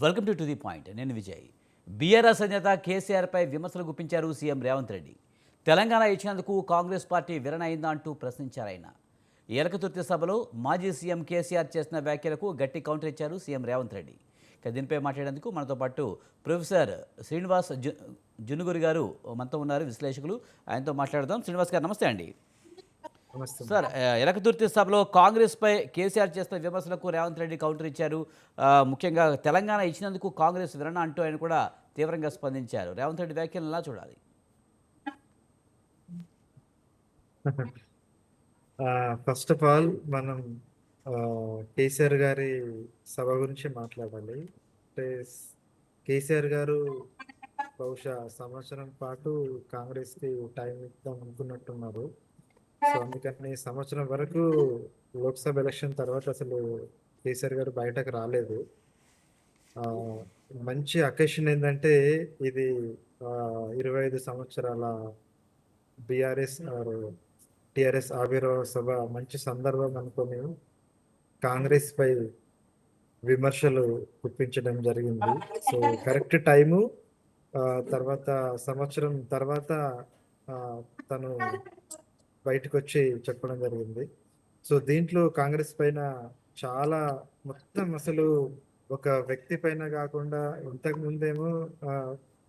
Welcome to the point. నేను Vijay. BRS అధినేత కేసీఆర్పై విమర్శలు గుప్పించారు సీఎం రేవంత్ రెడ్డి. తెలంగాణ ఇచ్చినందుకు కాంగ్రెస్ పార్టీ విరణ అయిందా అంటూ ప్రశ్నించారు ఆయన. ఏలకతుర్తి సభలో మాజీ సీఎం కేసీఆర్ చేసిన వ్యాఖ్యలకు గట్టి కౌంటర్ ఇచ్చారు సీఎం రేవంత్ రెడ్డి. ఇక దీనిపై మాట్లాడేందుకు మనతో పాటు ప్రొఫెసర్ శ్రీనివాస్ జునుగురి గారు మనతో ఉన్నారు, విశ్లేషకులు. ఆయనతో మాట్లాడదాం. శ్రీనివాస్ గారు నమస్తే అండి. నమస్తే. సార్, ఎలకతుర్తి సభలో కాంగ్రెస్పై కేసీఆర్ చేస్తున్న విమర్శలకు రేవంత్ రెడ్డి కౌంటర్ ఇచ్చారు. ముఖ్యంగా తెలంగాణ ఇచ్చినందుకు కాంగ్రెస్ విరణ అంటూ ఆయన కూడా తీవ్రంగా స్పందించారు. రేవంత్ రెడ్డి వ్యాఖ్యలను ఎలా చూడాలి? ఫస్ట్ ఆఫ్ ఆల్ మనం కేసీఆర్ గారి సభ గురించి మాట్లాడాలి. అంటే కేసీఆర్ గారు బహుశా సంవత్సరం పాటు కాంగ్రెస్కి టైం ఇద్దాం అనుకున్నట్టున్నారు. సో అందుకని సంవత్సరం వరకు లోక్సభ ఎలక్షన్ తర్వాత అసలు కేసీఆర్ గారు బయటకు రాలేదు. మంచి అకేషన్ ఏంటంటే ఇది 25 సంవత్సరాల బీఆర్ఎస్ టిఆర్ఎస్ ఆవిర్భావ సభ మంచి సందర్భం అనుకొని కాంగ్రెస్ పై విమర్శలు గుప్పించడం జరిగింది. So correct time. తర్వాత సంవత్సరం తర్వాత తను బయటకు వచ్చి చెప్పడం జరిగింది. సో దీంట్లో కాంగ్రెస్ పైన చాలా మొత్తం అసలు ఒక వ్యక్తి పైన కాకుండా ఇంతకు ముందేమో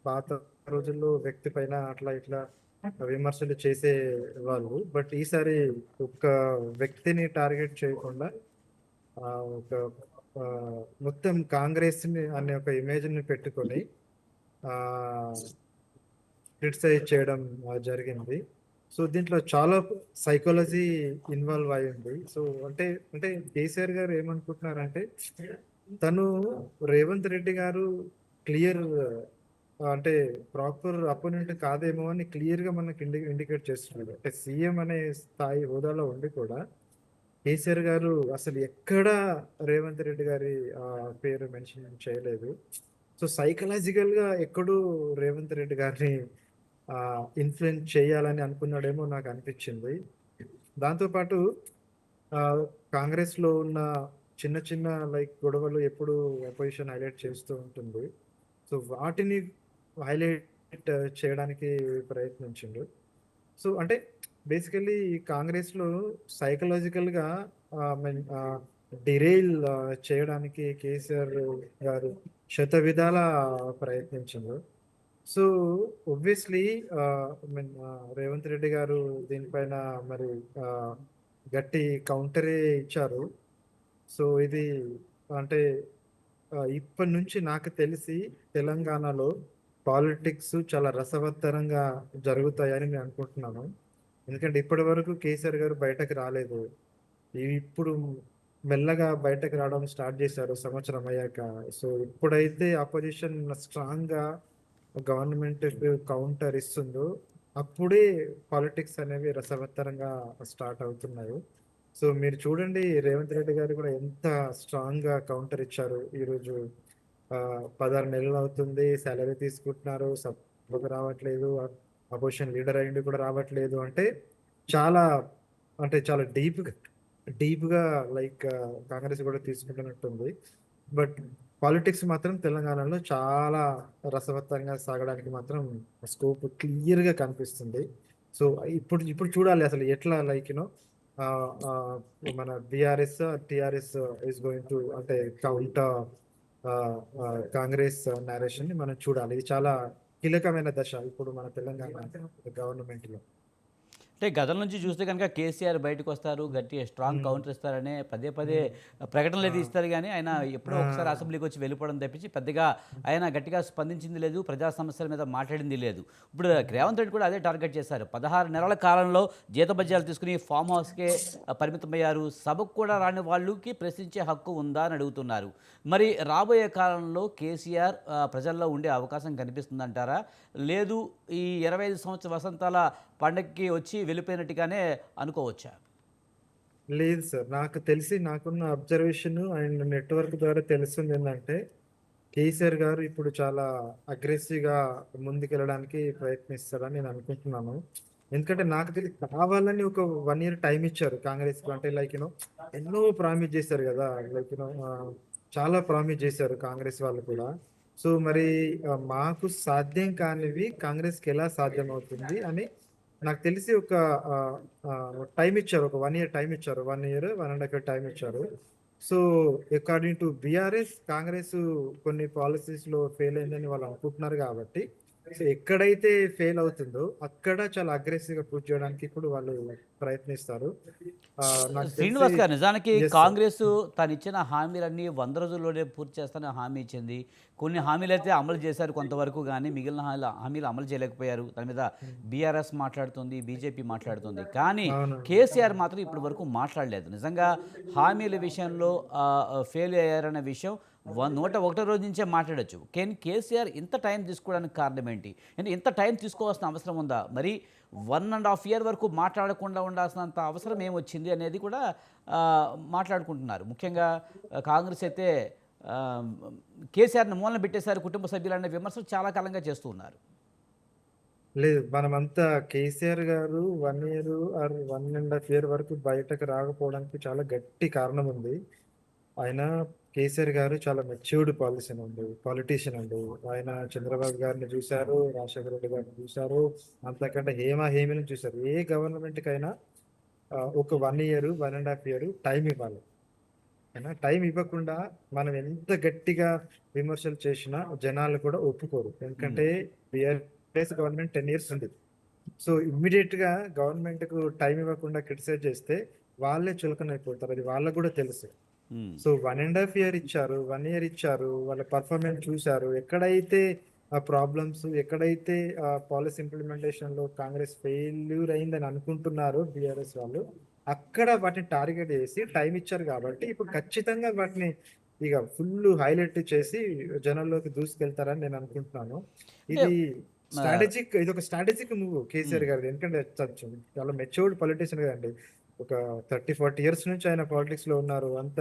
పాత రోజుల్లో వ్యక్తి పైన అట్లా ఇట్లా విమర్శలు చేసే వాళ్ళు, బట్ ఈసారి ఒక వ్యక్తిని టార్గెట్ చేయకుండా ఒక మొత్తం కాంగ్రెస్ ని అనే ఒక ఇమేజ్ ని పెట్టుకొని క్రిటిసైజ్ చేయడం జరిగింది. సో దీంట్లో చాలా సైకాలజీ ఇన్వాల్వ్ అయ్యింది. సో అంటే అంటే కేసీఆర్ గారు ఏమనుకుంటున్నారంటే తను రేవంత్ రెడ్డి గారు క్లియర్ అంటే ప్రాపర్ అపోనెంట్ కాదేమో అని క్లియర్ గా మనకి ఇండికేట్ చేస్తున్నాడు. అంటే సీఎం అనే స్థాయి హోదాలో ఉండి కూడా కేసీఆర్ గారు అసలు ఎక్కడా రేవంత్ రెడ్డి గారి పేరు మెన్షన్ చేయలేదు. సో సైకలాజికల్ గా ఎక్కడూ రేవంత్ రెడ్డి గారిని ఇన్ఫ్లుయెన్స్ చేయాలని అనుకున్నాడేమో నాకు అనిపించింది. దాంతోపాటు కాంగ్రెస్ లో ఉన్న చిన్న చిన్న గొడవలు ఎప్పుడు అపోజిషన్ హైలైట్ చేస్తూ ఉంటుంది. సో వాటిని హైలైట్ చేయడానికి ప్రయత్నించిండు. సో అంటే బేసికల్లీ కాంగ్రెస్ లో సైకలాజికల్ గా డిరైల్ చేయడానికి కేసీఆర్ గారు శత విధాల ప్రయత్నించిండు. సో ఒబ్వియస్లీ రేవంత్ రెడ్డి గారు దీనిపైన మరి గట్టి కౌంటరే ఇచ్చారు. సో ఇది అంటే ఇప్పటి నుంచి నాకు తెలిసి తెలంగాణలో పాలిటిక్స్ చాలా రసవత్తరంగా జరుగుతాయని నేను అనుకుంటున్నాను. ఎందుకంటే ఇప్పటి వరకు కేసీఆర్ గారు బయటకు రాలేదు. ఇప్పుడు మెల్లగా బయటకు రావడం స్టార్ట్ చేశారు సంవత్సరం అయ్యాక. సో ఇప్పుడైతే అపోజిషన్ స్ట్రాంగ్ గా గవర్నమెంట్ కౌంటర్ ఇస్తుందో అప్పుడే పాలిటిక్స్ అనేవి రసవత్తరంగా స్టార్ట్ అవుతున్నాయి. సో మీరు చూడండి, రేవంత్ రెడ్డి గారు కూడా ఎంత స్ట్రాంగ్ గా కౌంటర్ ఇచ్చారు. ఈరోజు 16 నెలలు అవుతుంది, సాలరీ తీసుకుంటున్నారు, సభకు రావట్లేదు, అపోజిషన్ లీడర్ అయ్యింది కూడా రావట్లేదు. అంటే చాలా అంటే చాలా డీప్ గా కాంగ్రెస్ కూడా తీసుకుంటున్నట్టుంది. బట్ పాలిటిక్స్ మాత్రం తెలంగాణలో చాలా రసవత్తరంగా సాగడానికి మాత్రం స్కోప్ క్లియర్ గా కనిపిస్తుంది. సో ఇప్పుడు ఇప్పుడు చూడాలి అసలు ఎట్లా మన BRS TRS is going to అంటే కౌంటర్ కాంగ్రెస్ నేరేషన్ ని మనం చూడాలి. ఇది చాలా కీలకమైన దశ ఇప్పుడు మన తెలంగాణ గవర్నమెంట్ లో. అంటే గతం నుంచి చూస్తే కనుక కేసీఆర్ బయటకు వస్తారు, గట్టి స్ట్రాంగ్ కౌంటర్ ఇస్తారనే పదే పదే ప్రకటనలు అయితే ఇస్తారు. కానీ ఆయన ఎప్పుడో ఒకసారి అసెంబ్లీకి వచ్చి వెళ్ళిపోవడం తప్పించి పెద్దగా ఆయన గట్టిగా స్పందించింది లేదు, ప్రజా సమస్యల మీద మాట్లాడింది లేదు. ఇప్పుడు రేవంత్ రెడ్డి కూడా అదే టార్గెట్ చేశారు. 16 నెలల కాలంలో జీతభత్యాలు తీసుకుని ఫామ్ హౌస్కే పరిమితమయ్యారు. సభకు కూడా రాని వాళ్ళకి ప్రశ్నించే హక్కు ఉందా అని అడుగుతున్నారు. మరి రాబోయే కాలంలో కేసీఆర్ ప్రజల్లో ఉండే అవకాశం కనిపిస్తుందంటారా? లేదు ఈ 25 సంవత్సర వసంతాల పండగకి వచ్చి వెళ్ళిపోయినట్టుగానే అనుకోవచ్చా? లేదు సార్, నాకు తెలిసి నాకున్న అబ్జర్వేషన్ అండ్ నెట్వర్క్ ద్వారా తెలుస్తుంది ఏంటంటే కేసీఆర్ గారు ఇప్పుడు చాలా అగ్రెసివ్ గా ముందుకెళ్ళడానికి ప్రయత్నిస్తారని నేను అనుకుంటున్నాను. ఎందుకంటే నాకు తెలిసి కావాలని ఒక 1 year టైం ఇచ్చారు కాంగ్రెస్ కు. అంటే ఎన్నో ప్రామిస్ చేశారు కదా. చాలా ప్రామిస్ చేశారు కాంగ్రెస్ వాళ్ళు కూడా. సో మరి మాకు సాధ్యం కానివి కాంగ్రెస్కి ఎలా సాధ్యం అవుతుంది అని నాకు తెలిసి ఒక టైం ఇచ్చారు. ఒక 1 ఇయర్ టైం ఇచ్చారు. 1 ఇయర్ 1.5 ఇయర్ టైం ఇచ్చారు. So according to BRS Congress కొన్ని పాలసీస్లో ఫెయిల్ అయిందని వాళ్ళు అనుకుంటున్నారు కాబట్టి సో ఎక్కడైతే ఫెయిల్ అవుతుందో అక్కడ చాలా అగ్రెసివ్గా పూర్తి చేయడానికి ఇప్పుడు వాళ్ళు ప్రయత్నిస్తారు. నాకు తెలిసి శ్రీనివాస్ గారు, నిజానికి ఎస్ సార్. కాంగ్రెస్ తను ఇచ్చిన హామీలన్నీ 100 రోజుల్లోనే పూర్తి చేస్తానని హామీ ఇచ్చింది. కొన్ని హామీలు అయితే అమలు చేశారు కొంతవరకు, కానీ మిగిలిన హామీలు అమలు చేయలేకపోయారు. దాని మీద బీఆర్ఎస్ మాట్లాడుతుంది, బీజేపీ మాట్లాడుతుంది, కానీ అవును. కేసీఆర్ మాత్రం ఇప్పటి వరకు మాట్లాడలేదు. నిజంగా హామీల విషయంలో ఫెయిల్ అయ్యారన్న విషయం 101 రోజు నుంచే మాట్లాడొచ్చు. కానీ కేసీఆర్ ఇంత టైం తీసుకోవడానికి కారణం ఏంటి? అంటే ఇంత టైం తీసుకోవాల్సిన అవసరం ఉందా? మరి 1.5 ఇయర్ వరకు మాట్లాడకుండా ఉండాల్సినంత అవసరం ఏమొచ్చింది అనేది కూడా ఆ, మాట్లాడుకుంటున్నారు. ముఖ్యంగా కాంగ్రెస్ అయితే ఆ, కేసీఆర్ని మూలన పెట్టేశారు కుటుంబ సభ్యులనే విమర్శలు చాలా కాలంగా చేస్తూ ఉన్నారు. లేదు మనమంతా కేసీఆర్ గారు 1 ఇయర్ ఆర్ 1.5 ఇయర్ వరకు బయటకు రాకపోవడానికి చాలా గట్టి కారణం ఉంది. ఆయన కేసీఆర్ గారు చాలా మెచ్యూర్డ్ పాలిటీషియన్ అండి. ఆయన చంద్రబాబు గారిని చూశారు, రాజశేఖర రెడ్డి గారిని చూశారు, అంతకంటే హేమని చూశారు. ఏ గవర్నమెంట్‌కైనా ఒక 1 ఇయర్, 1.5 ఇయర్ టైం ఇవ్వాలి. అయినా టైం ఇవ్వకుండా మనం ఎంత గట్టిగా విమర్శలు చేసినా జనాలు కూడా ఒప్పుకోరు. ఉమ్, ఎందుకంటే బీఆర్ఎస్ గవర్నమెంట్ 10 ఇయర్స్ ఉంది. సో ఇమ్మీడియట్‌గా గవర్నమెంట్‌కు టైం ఇవ్వకుండా క్రిటిసైజ్ చేస్తే వాళ్ళే చులకనైపోతారు. అది వాళ్ళకి కూడా తెలుసు. ఉమ్, సో 1.5 ఇయర్ ఇచ్చారు. 1 ఇయర్ ఇచ్చారు. వాళ్ళ పర్ఫార్మెన్స్ చూశారు. ఎక్కడైతే ప్రాబ్లమ్స్, ఎక్కడైతే పాలసీ ఇంప్లిమెంటేషన్‌లో కాంగ్రెస్ ఫెయిల్యూర్ అయిందని అనుకుంటున్నారో బీఆర్ఎస్ వాళ్ళు, అక్కడ వాటిని టార్గెట్ చేసి టైం ఇచ్చారు కాబట్టి ఇప్పుడు ఖచ్చితంగా వాటిని ఇక ఫుల్ హైలైట్ చేసి జనాల్లోకి దూసుకెళ్తారని నేను అనుకుంటున్నాను. అంటే ఇది ఆ, ఇదొక స్ట్రాటజిక్ మూవ్ ఉమ్. కేసీఆర్ గారిది. ఎందుకంటే చాలా మెచ్యూర్డ్ పొలిటీషియన్ కదండి. ఒక 30-40 ఇయర్స్ నుంచి ఆయన పాలిటిక్స్ లో ఉన్నారు. అంత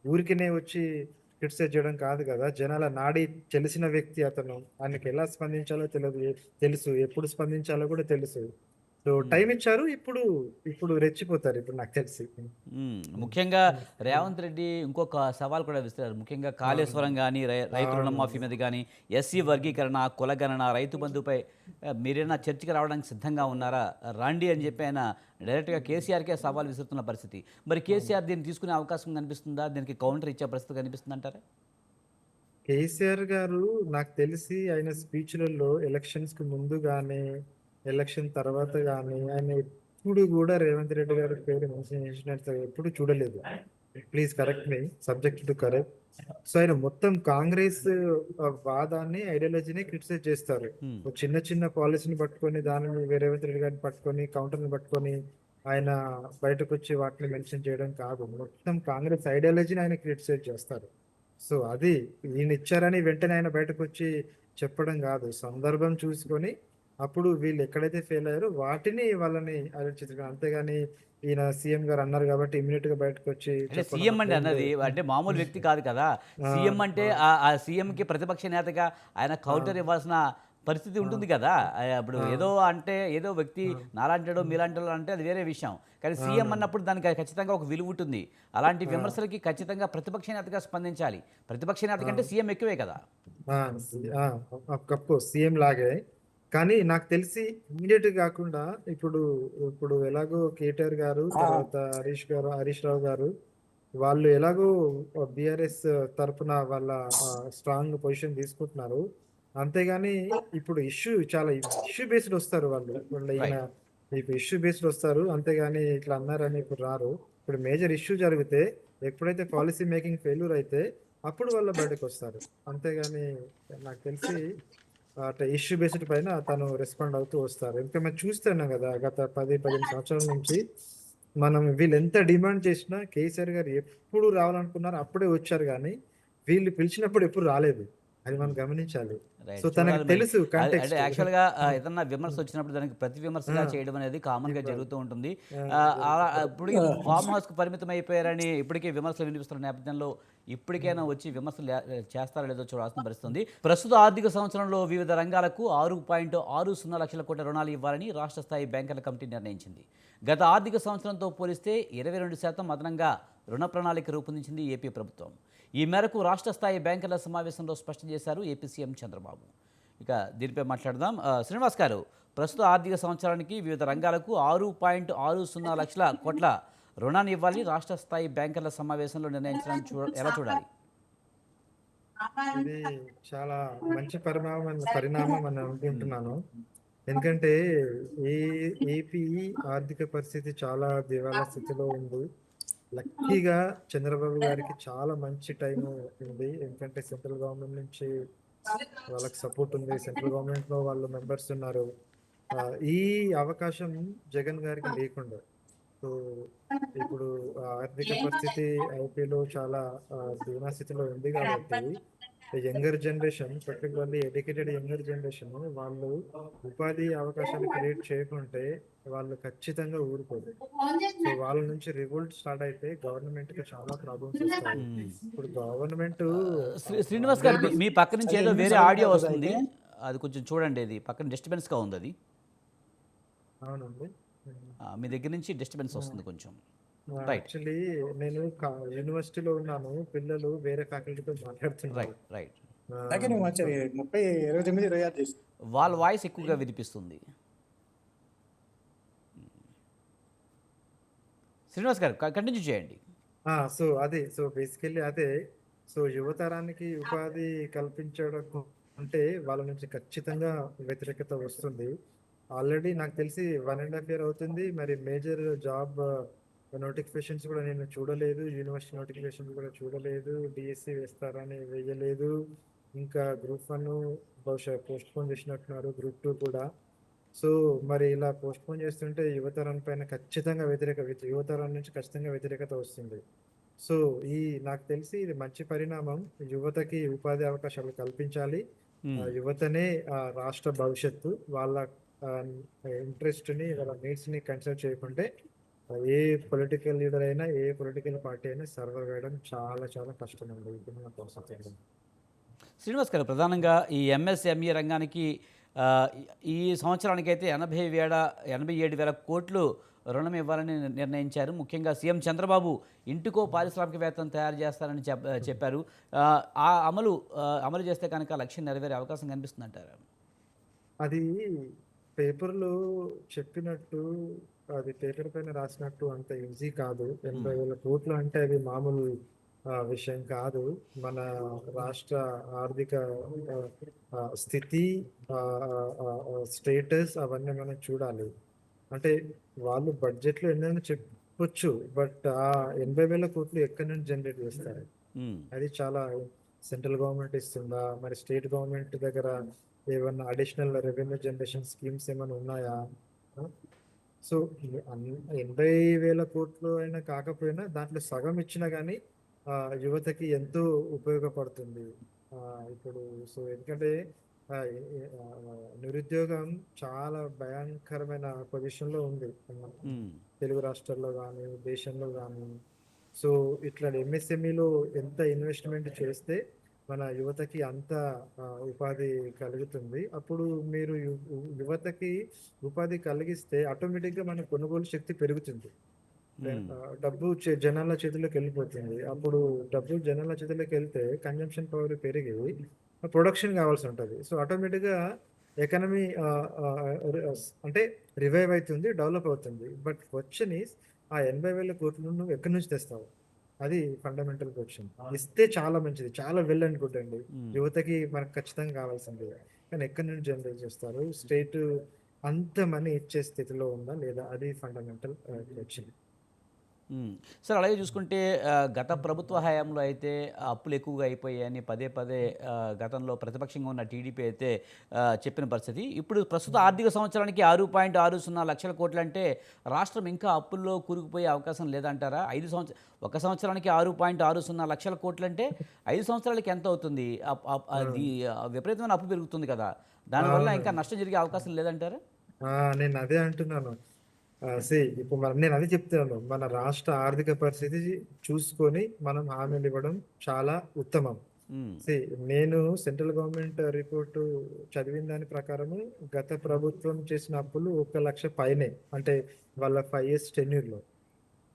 ఊరికనే వచ్చి క్రిటిసైజ్ చేయడం కాదు కదా. జనాల నాడి తెలిసిన వ్యక్తి అతను. ఆయనకి ఎలా స్పందించాలో తెలుసు, ఎప్పుడు స్పందించాలో కూడా తెలుసు. సో ఉమ్. టైం ఇచ్చారు. ఇప్పుడు ఇప్పుడు రెచ్చిపోతారు ఇప్పుడు నాకు తెలిసి. ముఖ్యంగా ఉమ్. రేవంత్ రెడ్డి ఇంకొక సవాల్ కూడా విసిరారు. ముఖ్యంగా అవును. కాళేశ్వరం కానీ, రైతు అవును. రుణమాఫీ మీద కానీ, ఎస్సీ వర్గీకరణ, కులగణన, రైతు బంధుపై మీరైనా చర్చకి రావడానికి సిద్ధంగా ఉన్నారా, రండి అని చెప్పి ఆయన డైరెక్ట్గా కేసీఆర్కే సవాల్ విసురుతున్న పరిస్థితి. మరి కేసీఆర్ దీన్ని తీసుకునే అవకాశం కనిపిస్తుందా? దీనికి కౌంటర్ ఇచ్చే పరిస్థితి కనిపిస్తుంది అంటారా? కేసీఆర్ గారు నాకు తెలిసి ఆయన స్పీచ్‌లలో ఎలక్షన్స్ కి ముందు గానీ, ఎలక్షన్ తర్వాత గానీ, ఆయన ఎప్పుడు గూడా రేవంత్ రెడ్డి గారి పేరు మెన్షన్ చేసినట్టు ఎప్పుడు చూడలేదు. Please correct me. Subject to correct. So ఆయన మొత్తం కాంగ్రెస్ వాదాన్ని, ఐడియాలజీని క్రిటిసైజ్ చేస్తారు. ఉమ్, ఒక చిన్న చిన్న పాలిసీని పట్టుకొని, దానిని రేవంత్ రెడ్డి గారిని పట్టుకొని, కౌంటర్‌ని పట్టుకొని ఆయన బయటకొచ్చి వాటిని మెన్షన్ చేయడం కాదు. మొత్తం కాంగ్రెస్ ఐడియాలజీని ఆయన క్రిటిసైజ్ చేస్తారు. సో అది ఈయన ఇచ్చారని వెంటనే ఆయన బయటకొచ్చి చెప్పడం గాదు. సందర్భం చూసుకొని అప్పుడు వీళ్ళు ఎక్కడైతే ఫెయిల్ అయ్యారో వాటిని వాళ్ళని ఆలోచించడం. అంతేగాని ఈయన సీఎం గారు అన్నారు కాబట్టి ఇమ్మీడియేట్‌గా బయటకొచ్చి అంటే చెప్పడం సీఎం అంటే అట్లేం అన్నది లేదు. అంటే మామూలు వ్యక్తి కాదు కదా. ఆ! సీఎం అంటే ఆ! ఆ సీఎంకి ప్రతిపక్ష నేతగా ఆయన ఆ! కౌంటర్ ఇవ్వాల్సిన పరిస్థితి ఆ! ఉంటుంది కదా. ఇప్పుడు ఆ! ఏదో అంటే ఏదో వ్యక్తి ఆ! నాలాంటాడో మీలాంటాడో అంటే అది వేరే విషయం. కానీ సీఎం అవును. అన్నప్పుడు దానికి ఖచ్చితంగా ఒక విలువ ఉంటుంది. అలాంటి ఆ! విమర్శలకి ఖచ్చితంగా ప్రతిపక్ష నేతగా స్పందించాలి. ప్రతిపక్ష నేత ఆ! కంటే సీఎం ఎక్కువే కదా. ఆ! ఆ! అఫ్‌కోర్స్ సీఎం లాగే. కానీ నాకు తెలిసి ఇమ్మీడియేట్‌గా గాకుండా ఇప్పుడు ఇప్పుడు ఎలాగో కేటీఆర్ గారు, తర్వాత హరీష్ రావు గారు వాళ్ళు ఎలాగో బీఆర్ఎస్ తరపున వాళ్ళ స్ట్రాంగ్ పొజిషన్ తీసుకుంటున్నారు. అంతేగాని ఇప్పుడు చాలా ఇష్యూ బేస్డ్ వస్తారు వాళ్ళు. ఈయన రైట్. ఇప్పుడు ఇష్యూ బేస్డ్ వస్తారు. అంతేగాని ఇట్లా అన్నారని ఇప్పుడు రారు. ఇప్పుడు మేజర్ ఇష్యూ జరిగితే ఎప్పుడైతే పాలిసీ మేకింగ్ ఫెయిల్యూర్ అయితే అప్పుడు వాళ్ళు బయటకొస్తారు. అంతేగాని నాకు తెలిసి అట్లా ఇష్యూ బేస్డ్ పైన తను రెస్పాండ్ అవుతూ వస్తారు. ఇంకా మనం చూస్తున్నాం గదా! గత 10, 15 సంవత్సరాల నుంచి మనం వీళ్ళెంత డిమాండ్ చేసినా కేసీఆర్ గారు ఎప్పుడు రావాలనుకున్నారో అప్పుడే వచ్చారు గానీ, వీళ్ళు పిలిచినప్పుడు ఎప్పుడు రాలేదు. అది మనం గమనించాలి. So right. తనకు చూడాలి మరి. తెలుసు అంటే కాంటెక్స్ట్. యాక్చువల్‌గా ఏదన్నా విమర్శ వచ్చినప్పుడు దానికి ప్రతి ఆ! విమర్శగా చేయడం అనేది కామన్‌గా ఇవ్వాలి. జరుగుతూ ఉంటుంది. ఆ! అలా జరుగుతుంది. ఇప్పటికి ఫార్మ్ హౌస్‌కి పరిమితం అయిపోయారని ఇప్పటికే విమర్శలు వినిపిస్తున్న నేపథ్యంలో ఇప్పటికైనా హ్మ్. వచ్చి విమర్శలు చేస్తారో లేదో చూడాల్సిన పరిస్థితి ఉంది. ప్రస్తుత ఆర్థిక సంవత్సరంలో వివిధ రంగాలకు 6.60 లక్షల కోట్ల రుణాలు ఇవ్వాలని రాష్ట్ర స్థాయి బ్యాంకర్ల కమిటీ నిర్ణయించింది. గత ఆర్థిక సంవత్సరంతో పోలిస్తే 22% అదనంగా రుణ ప్రణాళిక రూపొందించింది ఏపీ ప్రభుత్వం. ఈ మేరకు రాష్ట్ర స్థాయి బ్యాంకర్ల సమావేశంలో స్పష్టం చేశారు ఏపీ సీఎం చంద్రబాబు. ఇక దీనిపై మాట్లాడదాం. శ్రీనివాస్ గారు, ప్రస్తుత ఆర్థిక సంవత్సరానికి వివిధ రంగాలకు 6.60 లక్షల కోట్ల రుణాన్ని ఇవ్వాలి రాష్ట్ర స్థాయి బ్యాంకర్ల సమావేశంలో నిర్ణయించడానికి ఎలా చూడాలి? ఇది చాలా మంచి పరిణామం అని అనుకుంటున్నాను. ఎందుకంటే ఈ ఏపీ ఆర్థిక పరిస్థితి చాలా దివాలా స్థితిలో ఉంది. లక్కీగా చంద్రబాబు గారికి చాలా మంచి టైం ఉంది. ఎందుకంటే సెంట్రల్ గవర్నమెంట్ నుంచి వాళ్ళకి సపోర్ట్ ఉంది. సెంట్రల్ గవర్నమెంట్ లో వాళ్ళు మెంబర్స్ ఉన్నారు. ఈ అవకాశం జగన్ గారికి లేకుండా. సో ఇప్పుడు ఆర్థిక పరిస్థితి ఐపీలో చాలా దీనా స్థితిలో ఉంది కాబట్టి younger generation, particularly educated younger generation, వాళ్ళు ఉపాధి అవకాశాలు క్రియేట్ చేయకుంటే వాళ్ళు ఖచ్చితంగా ఊరుకోరు. సో వాళ్ళ నుంచి రివోల్ట్ స్టార్ట్ అయితే గవర్నమెంట్ కి చాలా ప్రాబ్లమ్స్ వస్తాయి. ఇప్పుడు గవర్నమెంట్ శ్రీనివాస్ గారు, మీ పక్క నుంచి ఏదో వేరే ఆడియో వస్తుంది, అది కొంచెం చూడండి. అది పక్కన డిస్టర్బెన్స్గా ఉంది. అది అవునండి. మీ దగ్గర నుంచి డిస్టర్బెన్స్ వస్తుంది కొంచెం. రైట్ యాక్చువల్లీ నేను యూనివర్సిటీలో ఉన్నాను. పిల్లలు వేరే ఫ్యాకల్టీతో మాట్లాడుతున్నారు. రైట్ రైట్ అలాగే నువ్వు వచ్చి 30, 29, 26 చేసి వాళ్ళ వాయిస్ ఎక్కువగా వినిపిస్తుంది. శ్రీనివాస్ గారు, కంటిన్యూ చేయండి. సో బేసికల్లీ అదే. సో యువతరానికి ఉపాధి కల్పించడం అంటే వాళ్ళ నుంచి ఖచ్చితంగా వ్యతిరేకత వస్తుంది. ఆల్రెడీ నాకు తెలిసి 1.5 year అవుతుంది. మరి మేజర్ జాబ్ నోటిఫికేషన్స్ కూడా నేను చూడలేదు. యూనివర్సిటీ నోటిఫికేషన్స్ కూడా చూడలేదు. డిఎస్సి వేస్తారని వేయలేదు. ఇంకా గ్రూప్ 1 బహుశా పోస్ట్ పోన్ చేసినట్టున్నారు. గ్రూప్ 2 కూడా. సో మరి ఇలా పోస్ట్ పోన్ చేస్తుంటే యువతరం పైన ఖచ్చితంగా యువతరం నుంచి ఖచ్చితంగా వ్యతిరేకత వస్తుంది. సో నాకు తెలిసి ఇది మంచి పరిణామం. యువతకి ఉపాధి అవకాశాలు కల్పించాలి. యువతనే రాష్ట్ర భవిష్యత్తు. వాళ్ళ ఇంట్రెస్ట్ ని, వాళ్ళ నీడ్స్ ని కన్సిడర్ చేయకుంటే ఏ పొలిటికల్ లీడర్ అయినా, ఏ పొలిటికల్ పార్టీ అయినా సర్వైవ్ అవ్వడం చాలా చాలా కష్టం అండి ఇప్పుడున్న పరిస్థితుల్లో. శ్రీనివాస్ గారు, ప్రధానంగా ఈ ఎంఎస్ఎంఈ రంగానికి ఈ సంవత్సరానికైతే 87,000 కోట్లు రుణం ఇవ్వాలని నిర్ణయించారు. ముఖ్యంగా సీఎం చంద్రబాబు ఇంటికో పారిశ్రామికవేత్తను తయారు చేస్తారని చెప్పారు. ఆ అమలు చేస్తే కనుక లక్ష్యం నెరవేరే అవకాశం కనిపిస్తుందంటారు. అది పేపర్లో చెప్పినట్టు, అది పేపర్ పైన రాసినట్టు అంత ఈజీ కాదు. 80,000 కోట్లు అంటే అది మామూలు విషయం కాదు. మన రాష్ట్ర ఆర్థిక స్థితి, స్టేటస్ అవన్నీ మనం చూడాలి. అంటే వాళ్ళు బడ్జెట్లో ఎన్నైనా చెప్పొచ్చు, బట్ ఆ 80,000 కోట్లు ఎక్కడి నుంచి జనరేట్ చేస్తారు? అది చాలా సెంట్రల్ గవర్నమెంట్ ఇస్తుందా, మరి స్టేట్ గవర్నమెంట్ దగ్గర ఏమన్నా అడిషనల్ రెవెన్యూ జనరేషన్ స్కీమ్స్ ఏమైనా ఉన్నాయా? సో 80,000 కోట్లు అయినా కాకపోయినా దాంట్లో సగం ఇచ్చినా కానీ యువతకి ఎంతో ఉపయోగపడుతుంది. ఇప్పుడు సో ఎందుకంటే నిరుద్యోగం చాలా భయంకరమైన పొజిషన్లో ఉంది తెలుగు రాష్ట్రాల్లో కానీ, దేశంలో కానీ. సో ఇట్లా ఎంఎస్ఎంఈలో ఎంత ఇన్వెస్ట్మెంట్ చేస్తే మన యువతకి అంత ఉపాధి కలుగుతుంది. అప్పుడు మీరు యువతకి ఉపాధి కలిగిస్తే ఆటోమేటిక్గా మన కొనుగోలు శక్తి పెరుగుతుంది. డబ్బు జనాల చేతిలోకి వెళ్ళిపోతుంది. అప్పుడు డబ్బు జనాల చేతిలోకి వెళ్తే కన్జంప్షన్ పవర్ పెరిగి ప్రొడక్షన్ కావాల్సి ఉంటుంది. సో ఆటోమేటిక్గా ఎకానమీ అంటే రివైవ్ అవుతుంది, డెవలప్ అవుతుంది. బట్ క్వశ్చన్ ఈస్, ఆ 80,000 కోట్లు నువ్వు ఎక్కడి నుంచి తెస్తావు? అది ఫండమెంటల్ క్వశ్చన్. ఇస్తే చాలా మంచిది, చాలా వెల్ అండ్ గుడ్ అండి. యువతకి మనకు ఖచ్చితంగా కావాల్సింది. కానీ ఎక్కడి నుంచి జనరేట్ చేస్తారు? స్టేట్ అంత మనీ ఇచ్చే స్థితిలో ఉందా లేదా? అది ఫండమెంటల్ క్వశ్చన్. సార్, అలాగే చూసుకుంటే గత ప్రభుత్వ హయాంలో అయితే అప్పులు ఎక్కువగా అయిపోయాయని పదే గతంలో ప్రతిపక్షంగా ఉన్న టీడీపీ అయితే చెప్పిన పరిస్థితి. ఇప్పుడు ప్రస్తుత ఆర్థిక సంవత్సరానికి 6.60 లక్షల కోట్లు అంటే రాష్ట్రం ఇంకా అప్పుల్లో కూరుకుపోయే అవకాశం లేదంటారా? ఒక సంవత్సరానికి 6.60 లక్షల కోట్లు అంటే 5 సంవత్సరాలకి ఎంత అవుతుంది? అది విపరీతమైన అప్పు పెరుగుతుంది కదా, దానివల్ల ఇంకా నష్టం జరిగే అవకాశం లేదంటారా? నేను అదే అంటున్నాను. ఇప్పుడు నేను అదే చెప్తున్నాను. మన రాష్ట్ర ఆర్థిక పరిస్థితి చూసుకొని మనం హామీలు ఇవ్వడం చాలా ఉత్తమం. నేను సెంట్రల్ గవర్నమెంట్ రిపోర్టు చదివిన దాని ప్రకారము గత ప్రభుత్వం చేసిన అప్పులు 1 లక్ష పైనే, అంటే వాళ్ళ 5 years టెన్యూర్లో.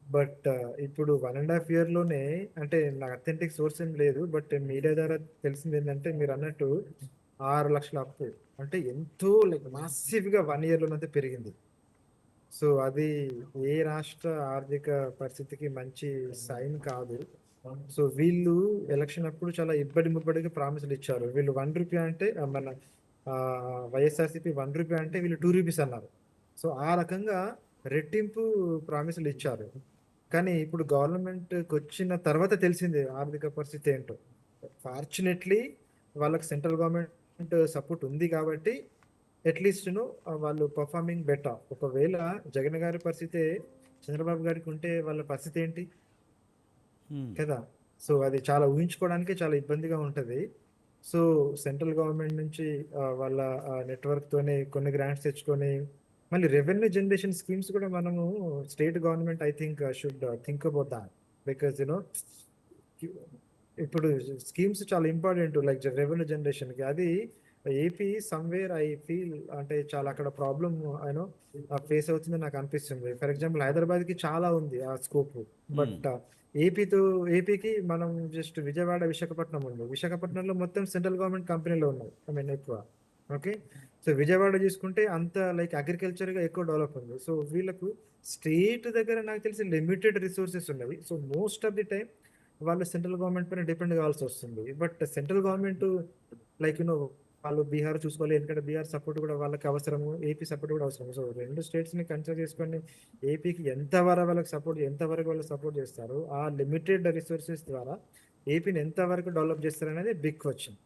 బట్ ఇప్పుడు 1.5 ఇయర్‌లోనే అంటే నాకు అథెంటిక్ సోర్స్ ఏం లేదు. బట్ మీడియా ద్వారా తెలిసింది ఏందంటే మీరన్నట్టు 6,00,000 అప్పు. అంటే ఎంతో లైక్ మాసివ్‌గా 1 ఇయర్‌లోనైతే పెరిగింది. సో, అది ఏ రాష్ట్ర ఆర్థిక పరిస్థితికి మంచి సైన్ కాదు. సో, వీళ్ళు ఎలక్షన్ అప్పుడు చాలా ఇబ్బడి ముబ్బడిగా ప్రామిస్‌లు ఇచ్చారు. వీళ్ళు రూ. 1 అంటే మన వైఎస్ఆర్‌సీపీ రూ. 1 అంటే వీళ్ళు రూ. 2 అన్నారు. సో, ఆ రకంగా రెట్టింపు ప్రామిస్‌లు ఇచ్చారు. కానీ ఇప్పుడు గవర్నమెంట్‌కొచ్చిన తర్వాత తెలిసింది ఆర్థిక పరిస్థితి ఏంటో. ఫార్చునేట్‌లీ వాళ్ళకి సెంట్రల్ గవర్నమెంట్ సపోర్ట్ ఉంది కాబట్టి అట్‌లీస్ట్‌ను వాళ్ళు పెర్ఫార్మింగ్ బెటర్. ఒకవేళ జగన్ గారి పరిస్థితే చంద్రబాబు గారికి ఉంటే వాళ్ళ పరిస్థితి ఏంటి? హ్మ్. కదా! సో, అది చాలా ఊహించుకోవడానికే చాలా ఇబ్బందిగా ఉంటది. సో, సెంట్రల్ గవర్నమెంట్ నుంచి వాళ్ళ నెట్‌వర్క్‌తోని కొన్ని గ్రాంట్స్ తెచ్చుకొని, మళ్ళీ రెవెన్యూ జనరేషన్ స్కీమ్స్ కూడా మనము state government I think should think about thought. Because ఇప్పుడు స్కీమ్స్ చాలా ఇంపార్టెంట్ లైక్ రెవెన్యూ జనరేషన్‌కి. అది ఏపీ సమ్‌వేర్ ఐ ఫీల్ అంటే చాలా అక్కడ ప్రాబ్లమ్ ఫేస్ అవుతుందని నాకు అనిపిస్తుంది. ఫర్ ఎగ్జాంపుల్ హైదరాబాద్‌కి చాలా ఉంది ఆ స్కోప్. హ్మ్. బట్ ఏపీకి మనం జస్ట్ విజయవాడ, విశాఖపట్నం ఉంది. విశాఖపట్నంలో మొత్తం సెంట్రల్ గవర్నమెంట్ కంపెనీలు ఉన్నాయి. ఐ మీన్ ఎక్కువ. ఓకే. సో, విజయవాడ చూసుకుంటే అంత లైక్ అగ్రికల్చర్‌గా ఎక్కువ డెవలప్ ఉంది. సో, వీళ్ళకు స్టేట్ దగ్గర నాకు తెలిసి లిమిటెడ్ రిసోర్సెస్ ఉన్నవి. So, most of the time వాళ్ళు సెంట్రల్ గవర్నమెంట్ పైన డిపెండ్ కావాల్సి వస్తుంది. బట్ సెంట్రల్ గవర్నమెంట్ లైక్ వాళ్ళు బీహార్ చూసుకోవాలి. ఎందుకంటే బీహార్ సపోర్ట్ కూడా వాళ్ళకి అవసరము. ఏపీ సపోర్ట్ కూడా అవసరం. సో, 2 స్టేట్స్‌ని కన్సిడర్ చేసుకొని ఏపీకి ఎంత వరకు వాళ్ళు సపోర్ట్ చేస్తారు. ఆ లిమిటెడ్ రిసోర్సెస్ ద్వారా ఏపీని ఎంత వరకు డెవలప్ చేస్తారనేది బిగ్ క్వెషన్.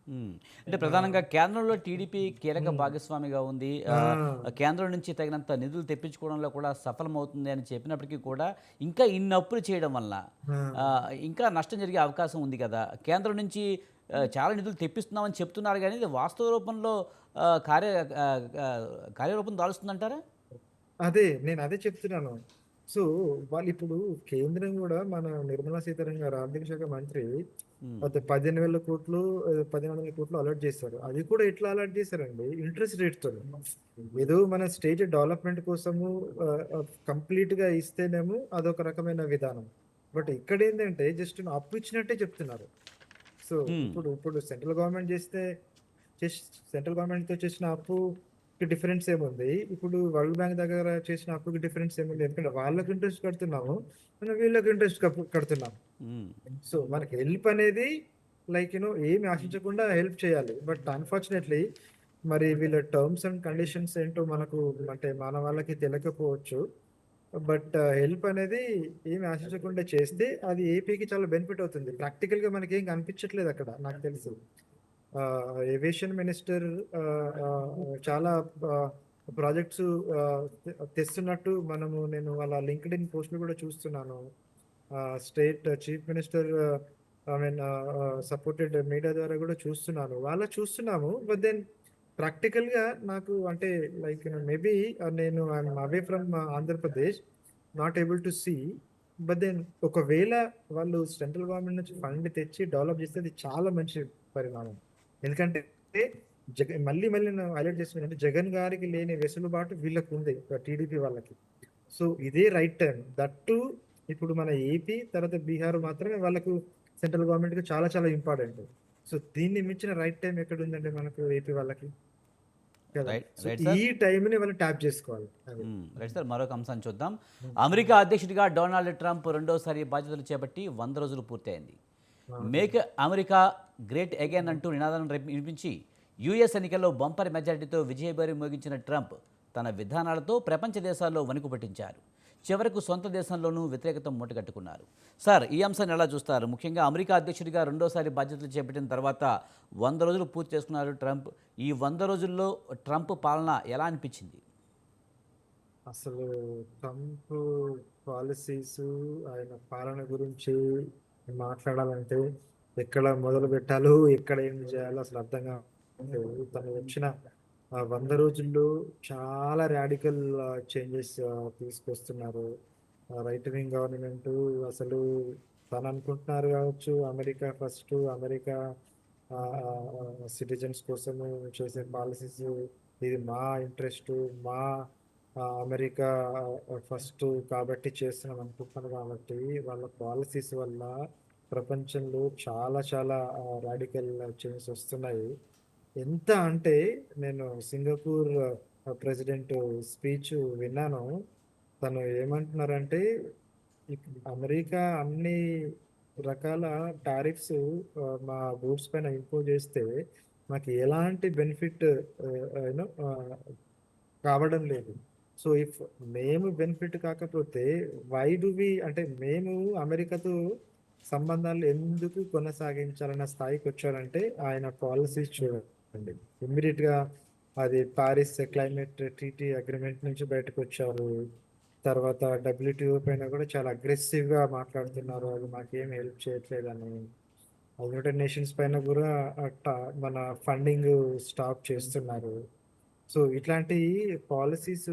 హ్మ్. అంటే ఆహ్, ప్రధానంగా కేంద్రంలో టీడీపీ కీలక హ్మ్. భాగస్వామిగా ఉంది. ఆ! కేంద్రం నుంచి తగినంత నిధులు తెప్పించుకోవడంలో కూడా సఫలమవుతుంది అని చెప్పినప్పటికీ కూడా ఇంకా ఇన్ని అప్పులు చేయడం వలన ఆ! ఇంకా నష్టం జరిగే అవకాశం ఉంది కదా! కేంద్రం నుంచి చాలా నిధులు తెప్పిస్తున్నామని చెప్తున్నారు గానీ, ఇది వాస్తవ రూపంలో ఆహ్, కార్య ఆహ్, ఆహ్, కార్యరూపం దాలుస్తుందంటారా? నేనదే చెప్తున్నాను. సో, వాళ్ళిప్పుడు కేంద్రం గూడా మన నిర్మలా సీతారామన్ గారు ఆర్థిక శాఖ మంత్రి హ్మ్. అది 15,000 కోట్లు 1,500 కోట్లు అలాట్ చేశారు. అది కూడా ఎట్లా అలాట్ చేశారండి? ఇంట్రెస్ట్ రేట్‌తోని. ఏదో మన స్టేట్ డెవలప్‌మెంట్ కోసము కంప్లీట్‌గా ఇస్తేనేమో అదొక రకమైన విధానం. బట్ ఇక్కడేందంటే జస్ట్ అప్పు ఇచ్చినట్టే చెప్తున్నారు. సో, హ్మ్. ఇప్పుడు చేస్ సెంట్రల్ గవర్నమెంట్‌తో చేసిన అప్పుకి డిఫరెన్స్ ఏముంది? ఇప్పుడు వరల్డ్ బ్యాంక్ దగ్గర చేసిన అప్పుకి డిఫరెన్స్ ఏముంది? ఎందుకంటే వాళ్ళకి ఇంట్రెస్ట్ కడుతున్నాము. మనం వీళ్ళకి ఇంట్రెస్ట్ కడుతున్నాం. హ్మ్. సో, మనకి హెల్ప్ అనేది లైక్ ఏమి ఆశించకుండా హెల్ప్ చేయాలి. బట్ అన్‌ఫార్చునేట్‌లీ మరి వీళ్ళ టర్మ్స్ అండ్ కండిషన్స్ ఏంటో మనకు అంటే మన వాళ్ళకి తెలియకపోవచ్చు. బట్ హెల్ప్ అనేది ఏమి ఆశించకుండా చేస్తే అది ఏపీకి చాలా బెనిఫిట్ అవుతుంది. ప్రాక్టికల్‌గా మనకేం కనిపించట్లేదు అక్కడ నాకు తెలిసి. ఏవియేషన్ మినిస్టర్ చాలా ఆహ్, ప్రాజెక్ట్స్ తెస్తున్నట్టు నేను వాళ్ళ లింక్డ్ఇన్ పోస్ట్‌లు కూడా చూస్తున్నాను. State chief minister I mean supported media ద్వారా కూడా చూస్తున్నాను. చూస్తున్నాము. బట్ దెన్ ప్రాక్టికల్‌గా నాకు అంటే లైక్ మేబీ నేను I'm away from Andhra Pradesh. Not able to see. But then ఒకవేళ వాళ్ళు సెంట్రల్ గవర్నమెంట్ నుంచి ఫండ్ తెచ్చి డెవలప్ చేస్తే అది చాలా మంచి పరిణామం. ఎందుకంటే మళ్ళీ మళ్ళీ నేను హైలైట్ చేస్తున్నానంటే జగన్ గారికి లేని వెసులుబాటు వీళ్ళకుంది. టీడీపీ వాళ్ళకి. సో, ఇదే రైట్ టైమ్. దట్ టూ ఇప్పుడు మన ఏపీ తర్వాత బీహార్ మాత్రమే వాళ్ళకు సెంట్రల్ గవర్నమెంట్‌కి చాలా చాలా ఇంపార్టెంట్. సో, దీన్ని మించిన రైట్ టైమ్ ఎక్కడుందండి మనకు ఏపీ వాళ్ళకి? కదా! రైట్. సో, రైట్ ఈ సార్. టైమ్‌ని వాళ్ళు ట్యాప్ చేసుకోవాలి. అది. Right sir. మరొక అంశాన్ని చూద్దాం. హ్మ్. అమెరికా అధ్యక్షుడిగా డొనాల్డ్ ట్రంప్ రెండోసారి బాధ్యతలు చేపట్టి 100 రోజులు పూర్తయింది. అవును. మేక్ అమెరికా గ్రేట్ అగైన్ అంటూ నినాదాలను వినిపించి యుఎస్ ఎన్నికల్లో బంపర్ మెజారిటీతో విజయభేరి మోగించిన ట్రంప్ తన విధానాలతో ప్రపంచ దేశాల్లో వణుకు పట్టించారు. చివరకు సొంత దేశంలోనూ వ్యతిరేకత మూటగట్టుకున్నారు. సార్, ఈ అంశాన్ని ఎలా చూస్తారు? ముఖ్యంగా అమెరికా అధ్యక్షుడిగా రెండోసారి బాధ్యతలు చేపట్టిన తర్వాత 100 రోజులు పూర్తి చేసుకున్నారు ట్రంప్. ఈ 100 రోజుల్లో ట్రంప్ పాలన ఎలా అనిపించింది? అసలు ట్రంప్ పాలిసీసు, ఆయన పాలన గురించి మాట్లాడాలంటే ఎక్కడ మొదలుపెట్టాలో, ఎక్కడ ఏం చేయాలో అసలు అర్థం కావట్లేదు. తను వచ్చిన 100 రోజుల్లో చాలా రాడికల్ చేంజెస్ తీసుకొస్తున్నారు. రైట్ వింగ్ గవర్నమెంటు అసలు తను అనుకుంటున్నారు కావచ్చు అమెరికా ఫస్టు, అమెరికా సిటిజన్స్ కోసము చేసే పాలిసీస్ ఇది మా ఇంట్రెస్టు, మా అమెరికా ఫస్ట్ కాబట్టి చేస్తున్నాం అనుకుంటున్నారు కాబట్టి వాళ్ళ పాలసీస్ వల్ల ప్రపంచంలో చాలా చాలా రాడికల్ చేంజెస్ వస్తున్నాయి. ఎంత అంటే నేను సింగపూర్ ప్రెసిడెంట్ స్పీచ్ విన్నాను. తను ఏమంటున్నారంటే అమెరికా అన్ని రకాల టారిఫ్స్ మా గూడ్స్ పైన ఇంపోజ్ చేస్తే మాకు ఎలాంటి బెనిఫిట్ యూనో కావడం లేదు. సో ఇఫ్ మేము బెనిఫిట్ కాకపోతే వై డు వి అంటే మేము అమెరికాతో సంబంధాలు ఎందుకు కొనసాగించాలన్న స్థాయికి వచ్చారంటే ఆయన పాలసీస్ చూడండి. ఇమ్మీడియట్ గా అది పారిస్ క్లైమేట్ ట్రీటీ అగ్రిమెంట్ నుంచి బయటకు వచ్చారు. తర్వాత డబ్ల్యూటీఓ పైన కూడా చాలా అగ్రెసివ్ గా మాట్లాడుతున్నారు, అది మాకేం హెల్ప్ చేయట్లేదని. యునైటెడ్ నేషన్స్ పైన కూడా మన ఫండింగ్ స్టాప్ చేస్తున్నారు. సో ఇట్లాంటి పాలసీస్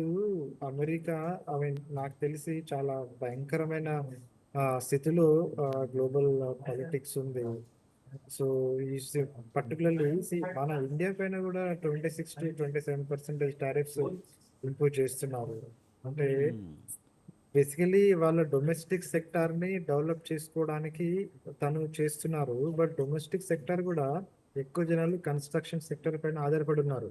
అమెరికా ఐ మీన్ నాకు తెలిసి చాలా భయంకరమైన స్థితిలో గ్లోబల్ పాలిటిక్స్ ఉంది. సో ఈ పర్టికులర్లీ మన ఇండియా పైన కూడా 26 to 27% టారిఫ్స్ ఇంపోజ్ చేస్తున్నారు. అంటే బేసికలీ వాళ్ళ డొమెస్టిక్ సెక్టార్ ని డెవలప్ చేసుకోవడానికి తను చేస్తున్నారు. బట్ డొమెస్టిక్ సెక్టార్ కూడా ఎక్కువ జనాలు కన్స్ట్రక్షన్ సెక్టర్ పైన ఆధారపడి ఉన్నారు.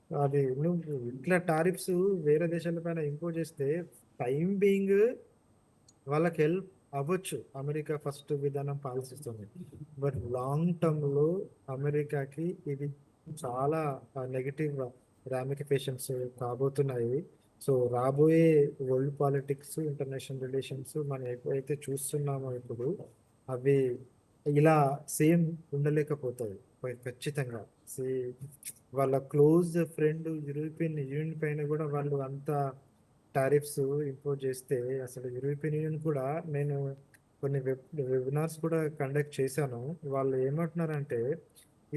అది నువ్వు ఇట్లా టారిఫ్స్ వేరే దేశాల పైన ఇంపోజ్ చేస్తే టైం బీయింగ్ వాళ్ళకి హెల్ప్ అవ్వచ్చు అమెరికా ఫస్ట్ విధానం పాలిస్తుంది. బట్ లాంగ్ టర్మ్ లో అమెరికాకి ఇది చాలా నెగటివ్ రామిఫికేషన్స్ కాబోతున్నాయి. సో రాబోయే వరల్డ్ పాలిటిక్స్, ఇంటర్నేషనల్ రిలేషన్స్ మనం ఎప్పుడైతే చూస్తున్నామో ఇప్పుడు అవి ఇలా సేమ్ ఉండలేకపోతాయి ఖచ్చితంగా. వాళ్ళ క్లోజ్ ఫ్రెండ్ యూరోపియన్ యూనియన్ పైన కూడా వాళ్ళు అంత టారిఫ్స్ ఇంపోజ్ చేస్తే అసలు యూరోపియన్ యూనియన్ కూడా నేను కొన్ని వెబినార్స్ కూడా కండక్ట్ చేశాను. వాళ్ళు ఏమంటున్నారంటే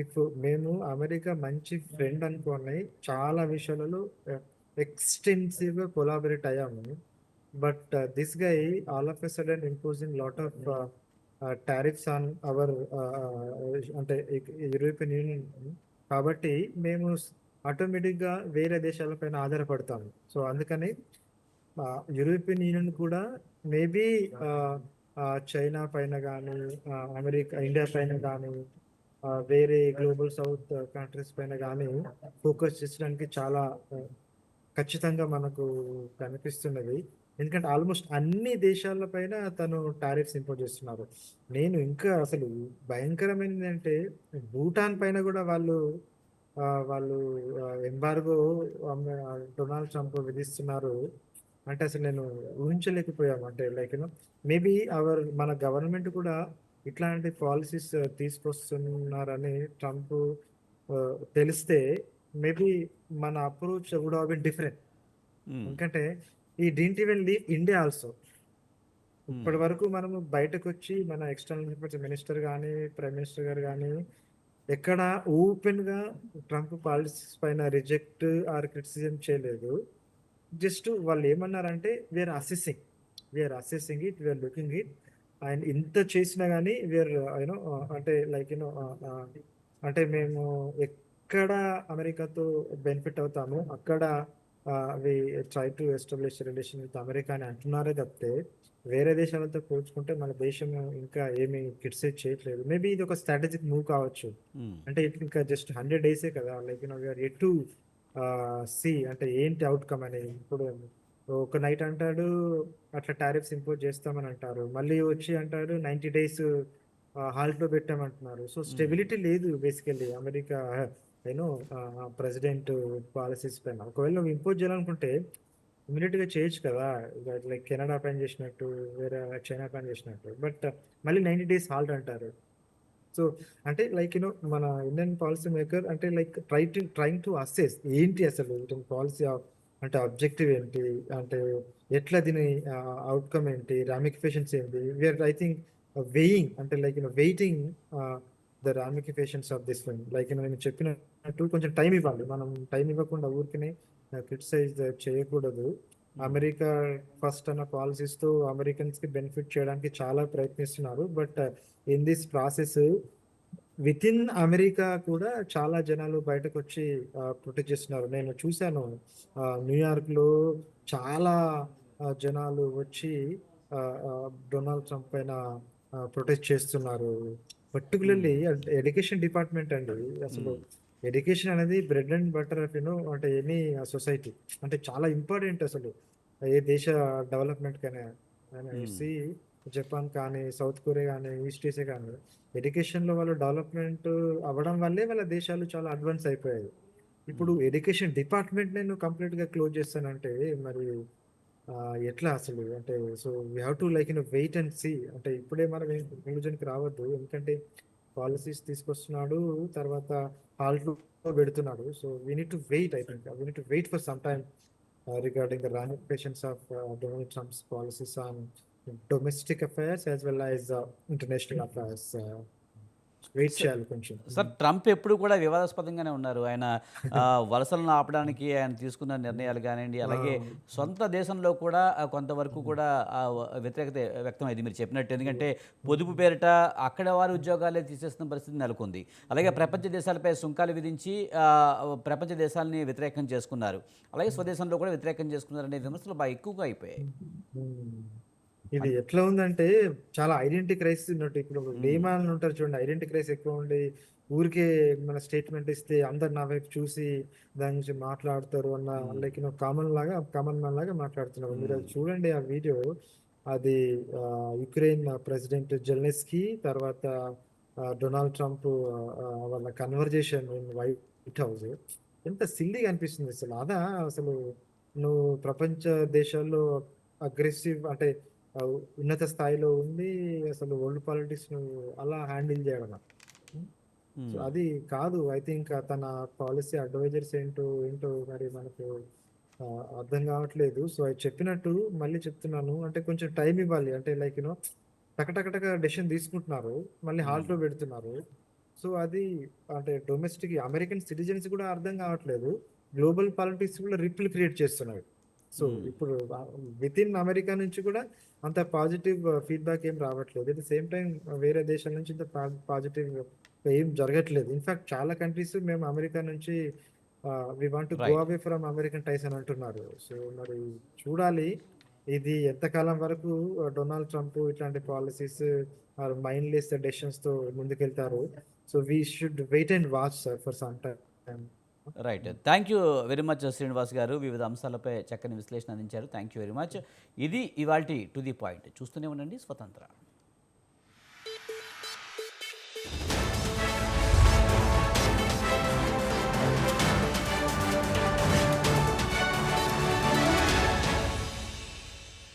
ఇఫ్ మేము అమెరికా మంచి ఫ్రెండ్ అనుకోని చాలా విషయాలలో ఎక్స్టెన్సివ్ గా కొలాబరేట్ అయ్యాము. But this guy all of a sudden imposing lot of tariffs on hour అంటే యూరోపియన్ యూనియన్. కాబట్టి మేము ఆటోమేటిక్గా వేరే దేశాలపైన ఆధారపడతాము. సో అందుకని యూరోపియన్ యూనియన్ కూడా మేబీ చైనా పైన కానీ, అమెరికా ఇండియా పైన కానీ, వేరే గ్లోబల్ సౌత్ కంట్రీస్ పైన కానీ ఫోకస్ చేసడానికి చాలా ఖచ్చితంగా మనకు కనిపిస్తున్నది. ఎందుకంటే ఆల్మోస్ట్ అన్ని దేశాల పైన తను టారిఫ్స్ ఇంపోజ్ చేస్తున్నారు. నేను ఇంకా అసలు భయంకరమైనది అంటే భూటాన్ పైన కూడా వాళ్ళు ఎంబార్గో డొనాల్డ్ ట్రంప్ విధిస్తున్నారు. అంటే అసలు నేను ఊహించలేకపోయాము. అంటే లైక్ మేబీ మన గవర్నమెంట్ కూడా ఇట్లాంటి పాలసీస్ తీసుకొస్తున్నారని ట్రంప్ తెలిస్తే మేబీ మన approach would have been different. ఎందుకంటే he didn't even leave India also. ఇప్పటి వరకు మనము బయటకు వచ్చి మన ఎక్స్టర్నల్ అఫైర్స్ మినిస్టర్ కానీ, ప్రైమ్ మినిస్టర్ గారు కానీ ఎక్కడ ఓపెన్ గా ట్రంప్ పాలసీస్ పైన రిజెక్ట్ ఆర్ క్రిటిసిజం చేయలేదు. జస్ట్ వాళ్ళు ఏమన్నారంటే we're assessing it, we're looking it. And ఇంత చేసినా కానీ వీఆర్ యూనో అంటే లైక్ యూనో అంటే మేము ఎక్కడ అమెరికాతో బెనిఫిట్ అవుతామో అక్కడ we try to establish relation with America అని అంటున్నారే తప్పితే వేరే దేశాలతో పోల్చుకుంటే మన దేశం ఇంకా ఏమి క్రిటిసైజ్ చేయట్లేదు. మేబీ ఇది ఒక స్ట్రాటజిక్ మూవ్ కావచ్చు. అంటే ఇంకా జస్ట్ 100 days కదా, like we're yet to see అంటే ఏంటి అవుట్కమ్ అని. ఇప్పుడు ఒక నైట్ అంటాడు అట్లా టారిఫ్స్ ఇంపోజ్ చేస్తామని అంటారు, మళ్ళీ వచ్చి అంటాడు 90 days హాల్ట్ లో పెట్టామంటున్నారు. సో స్టెబిలిటీ లేదు basically America you know president policies పైన. ఒకవేళ నువ్వు ఇంపోజ్ చేయాలనుకుంటే ఇమీడియట్ గా చేయొచ్చు కదా, లైక్ కెనడా పైన చేసినట్టు, వేరే చైనా పైన చేసినట్టు. బట్ మళ్ళీ 90 days హాల్ట్ అంటారు. సో అంటే లైక్ మన ఇండియన్ పాలసీ మేకర్ అంటే లైక్ ట్రైంగ్ టు అసెస్ ఏంటి అసలు ఇండియన్ పాలసీ అంటే ఆబ్జెక్టివ్ ఏంటి, అంటే ఎట్లా దీని అవుట్కమ్ ఏంటి, రామిఫికేషన్స్ ఏంటి. వీఆర్ ఐ థింక్ వెయింగ్ అంటే like waiting the ramifications of this film. Like నేను చెప్పినట్టు కొంచెం టైం ఇవ్వాలి. మనం టైం ఇవ్వకుండా ఊరికనే క్రిటిసైజ్ చేయకూడదు. అమెరికా ఫస్ట్ అన్న పాలసీస్ తో అమెరికన్స్ కి బెనిఫిట్ చేయడానికి చాలా ప్రయత్నిస్తున్నారు. But in this process within America కూడా చాలా జనాలు బయటకొచ్చి ప్రొటెస్ట్ చేస్తున్నారు. నేను చూశాను న్యూయార్క్‌లో చాలా జనాలు వచ్చి డొనాల్డ్ ట్రంప్ పైన ప్రొటెస్ట్ చేస్తున్నారు. పర్టిక్యులర్‌లీ ఎడ్యుకేషన్ డిపార్ట్‌మెంట్ అండి. అసలు ఎడ్యుకేషన్ అనేది బ్రెడ్ అండ్ బటర్ ఆఫ్ అంటే ఎనీ సొసైటీ. అంటే చాలా ఇంపార్టెంట్ అసలు. ఏ దేశ డెవలప్‌మెంట్‌కైనా. సీ జపాన్ కానీ, సౌత్ కొరియా గానీ, ఈస్ట్ ఏసియా గానీ ఎడ్యుకేషన్‌లో వాళ్ళు డెవలప్‌మెంట్ అవ్వడం వల్లే వాళ్ళ దేశాలు చాలా అడ్వాన్స్ అయిపోయాయి. ఇప్పుడు ఎడ్యుకేషన్ డిపార్ట్‌మెంట్ నేను కంప్లీట్‌గా క్లోజ్ చేస్తానంటే మరి ఎట్లా అసలు? అంటే so, we have to wait and see. అంటే ఇప్పుడే మనం ఏం కంక్లూజన్‌కి రావద్దు. ఎందుకంటే పాలిసీస్ తీసుకొస్తున్నాడు. తర్వాత హాల్ట్‌లో పెడుతున్నాడు. So, we need to wait I think. We need to wait for some time regarding the ramifications of Donald Trump's policies on domestic affairs as well as international affairs. Wait చేయాలి కొంచెం. Sir Trump ఎప్పుడు కూడా వివాదాస్పదంగానే ఉన్నారు. ఆయన వలసలను ఆపడానికి ఆయన తీసుకున్న నిర్ణయాలు కానివ్వండి, అలాగే సొంత దేశంలో కూడా కొంతవరకు కూడా వ్యతిరేకత వ్యక్తమైంది మీరు చెప్పినట్టు. ఎందుకంటే పొదుపు పేరిట అక్కడ వారి ఉద్యోగాలే తీసేస్తున్న పరిస్థితి నెలకొంది. అలాగే ప్రపంచ దేశాలపై సుంకాలు విధించి ప్రపంచ దేశాలని వ్యతిరేకం చేసుకున్నారు. అలాగే స్వదేశంలో కూడా వ్యతిరేకం చేసుకున్నారనే విమర్శలు బాగా ఎక్కువగా అయిపోయాయి. హ్మ్. ఇది ఎట్లా ఉందంటే చాలా ఐడెంటిటీ క్రైసిస్ ఉన్నట్టు. ఇప్పుడు లేమాన్లు ఉంటారు చూడండి. ఐడెంటిటీ క్రైసిస్ ఎక్కువ ఉండి ఊరికే మన స్టేట్మెంట్ ఇస్తే అందరు నా వైపు చూసి దాని గురించి మాట్లాడతారు అన్న కామన్ మ్యాన్ లాగా మాట్లాడుతున్నారు. మీరు అది చూడండి ఆ వీడియో. అది యుక్రెయిన్ ప్రెసిడెంట్ జెలెన్స్కీ తర్వాత డొనాల్డ్ ట్రంప్ వాళ్ళ కన్వర్జేషన్ ఇన్ వైట్ హౌస్ ఎంత సిల్లీగా అనిపిస్తుంది అసలు. అసలు నువ్వు ప్రపంచ దేశాల్లో అగ్రెసివ్ అంటే ఉన్నత స్థాయిలో ఉండి అసలు వరల్డ్ పాలిటిక్స్ అలా హ్యాండిల్ చేయడం. సో అది కాదు. ఐ థింక్ తన పాలసీ అడ్వైజర్స్ ఏంటో మరి మనకు అర్థం కావట్లేదు. సో అది చెప్పినట్టు మళ్ళీ చెప్తున్నాను. అంటే కొంచెం టైం ఇవ్వాలి. అంటే టక డెసిషన్ తీసుకుంటున్నారు. మళ్ళీ హాల్ట్‌లో పెడుతున్నారు. సో అది అంటే డొమెస్టిక్ అమెరికన్ సిటిజన్స్ కూడా అర్థం కావట్లేదు. గ్లోబల్ పాలిటిక్స్ కూడా రిప్పుల్ క్రియేట్ చేస్తున్నాయి. సో ఇప్పుడు వితిన్ అమెరికా నుంచి కూడా అంత పాజిటివ్ ఫీడ్‌బ్యాక్ ఏం రావట్లేదు. ఎట్ ద సేమ్ టైమ్ వేరే దేశాల నుంచి ఇంత పాజిటివ్ ఏం జరగట్లేదు. ఇన్‌ఫాక్ట్ చాలా కంట్రీస్ మేము అమెరికా నుంచి we want to go right. Away from American ties అని అంటున్నారు. సో మరి చూడాలి. ఇది ఎంతకాలం వరకు డొనాల్డ్ ట్రంప్ ఇట్లాంటి పాలిసీస్ మైండ్‌లెస్ డెసిషన్స్‌తో ముందుకెళ్తారు. So we should wait and watch sir for some time. Right. Thank you very much Srinivas garu. వివిధ అంశాలపై చక్కని విశ్లేషణ అందించారు. Thank you very much. ఇది ఇవాల్టి టు ది పాయింట్. చూస్తూనే ఉండండి స్వతంత్ర.